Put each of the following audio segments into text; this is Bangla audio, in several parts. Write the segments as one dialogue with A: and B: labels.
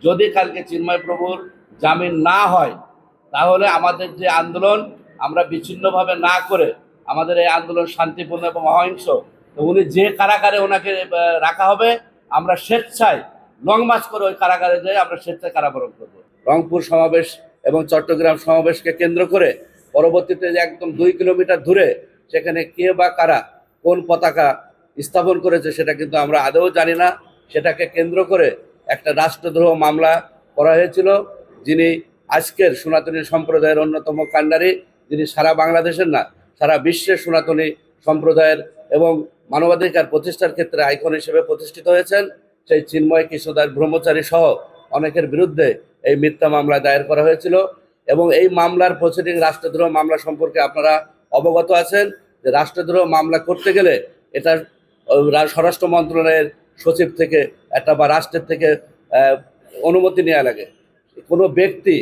A: যদি কালকে চিন্ময় প্রভুর জামিন না হয় তাহলে আমাদের যে আন্দোলন আমরা বিচ্ছিন্নভাবে না করে আমাদের এই আন্দোলন শান্তিপূর্ণ এবং অহিংস, তো উনি যে কারাগারে ওনাকে রাখা হবে আমরা স্বেচ্ছায় লং মার্চ করে ওই কারাগারে যাই আমরা স্বেচ্ছায় কারাবরণ করবো। রংপুর সমাবেশ এবং চট্টগ্রাম সমাবেশকে কেন্দ্র করে পরবর্তীতে একদম 2 কিলোমিটার দূরে সেখানে কে বা কারা কোন পতাকা স্থাপন করেছে সেটা কিন্তু আমরা আদৌ জানি না। সেটাকে কেন্দ্র করে একটা রাষ্ট্রদ্রোহ মামলা করা হয়েছিল, যিনি আজকের সনাতনী সম্প্রদায়ের অন্যতম কাণ্ডারি, যিনি সারা বাংলাদেশের না সারা বিশ্বের সনাতনী সম্প্রদায়ের এবং মানবাধিকার প্রতিষ্ঠার ক্ষেত্রে আইকন হিসেবে প্রতিষ্ঠিত হয়েছেন, সেই চিন্ময় কৃষ্ণদাস ব্রহ্মচারী সহ অনেকের বিরুদ্ধে এই মিথ্যা মামলা দায়ের করা হয়েছিল। এবং এই মামলার প্রসিডিং রাষ্ট্রদ্রোহ মামলা সম্পর্কে আপনারা অবগত আছেন যে রাষ্ট্রদ্রোহ মামলা করতে গেলে এটা স্বরাষ্ট্র মন্ত্রণালয়ের সচিব থেকে একটা বা রাষ্ট্রের থেকে অনুমতি নেওয়া লাগে। কোনো ব্যক্তি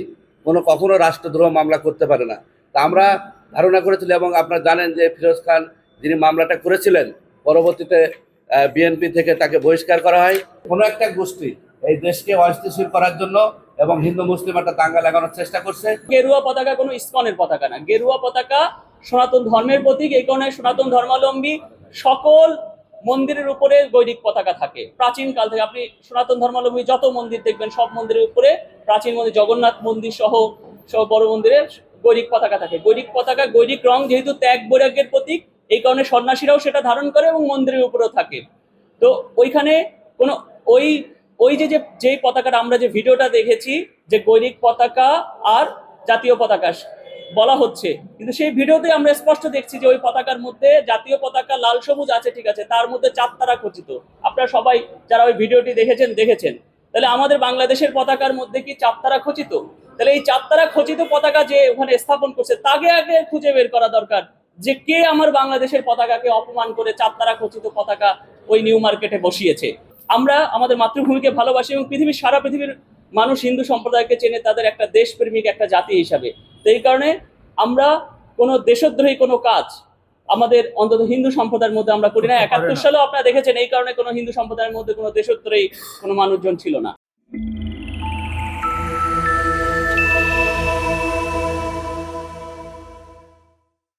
A: কখনো রাষ্ট্রদ্রোহ মামলা করতে পারে না। তা আমরা ধারণা করেছিলাম এবং আপনারা জানেন যে ফিরোজ খান যিনি মামলাটা করেছিলেন পরবর্তীতে বিএনপি থেকে তাকে বহিষ্কার করা হয়। কোনো একটা গোষ্ঠী এই দেশকে অস্থিতিশীল করার জন্য এবং হিন্দু মুসলিম একটা দাঙ্গা লাগানোর চেষ্টা করছে।
B: গেরুয়া পতাকা কোনো ইসকনের পতাকা না, গেরুয়া পতাকা সনাতন ধর্মের প্রতীক। এই কারণে সনাতন ধর্মাবলম্বী সকল মন্দিরের উপরে গৈরিক পতাকা থাকে প্রাচীন কাল থেকে। আপনি সনাতন ধর্মাবলম্বী যত মন্দির দেখবেন সব মন্দিরের উপরে, প্রাচীন মন্দির জগন্নাথ মন্দির সহ সব বড় মন্দিরে গৈরিক পতাকা থাকে। গৈরিক পতাকা, গৈরিক রং যেহেতু ত্যাগ বৈরাগ্যের প্রতীক, এই কারণে সন্ন্যাসীরাও সেটা ধারণ করে এবং মন্দিরের উপরেও থাকে। তো ওইখানে কোনো ওই যে পতাকাটা আমরা যে ভিডিওটা দেখেছি যে গৈরিক পতাকা আর জাতীয় পতাকা বলা হচ্ছে, কিন্তু সেই ভিডিওতে আমরা স্পষ্ট দেখছি যে ওই পতাকার মধ্যে জাতীয় পতাকা লাল সবুজ আছে, ঠিক আছে, তার মধ্যে চাঁদতারা খচিত। আপনারা সবাই যারা ওই ভিডিওটি দেখেছেন, তাহলে আমাদের বাংলাদেশের পতাকার মধ্যে কি চাঁদতারা খচিত? তাহলে এই চাঁদতারা খচিত পতাকা যে ওখানে স্থাপন করছে তাকে আগে খুঁজে বের করা দরকার যে কে আমার বাংলাদেশের পতাকাকে অপমান করে চাঁদতারা খচিত পতাকা ওই নিউ মার্কেটে বসিয়েছে। আমরা আমাদের মাতৃভূমিকে ভালোবাসি এবং সারা পৃথিবীর মানুষ হিন্দু সম্প্রদায়কে চেনে তাদের একটা দেশপ্রেমিক একটা জাতি হিসাবে। তো এই কারণে আমরা কোনো দেশদ্রোহী কোনো কাজ আমাদের অন্তত হিন্দু সম্প্রদায়ের মধ্যে আমরা করি না। 71 সালেও আপনারা দেখেছেন এই কারণে কোনো হিন্দু সম্প্রদায়ের মধ্যে কোনো দেশদ্রোহী কোনো মানুষজন ছিল না।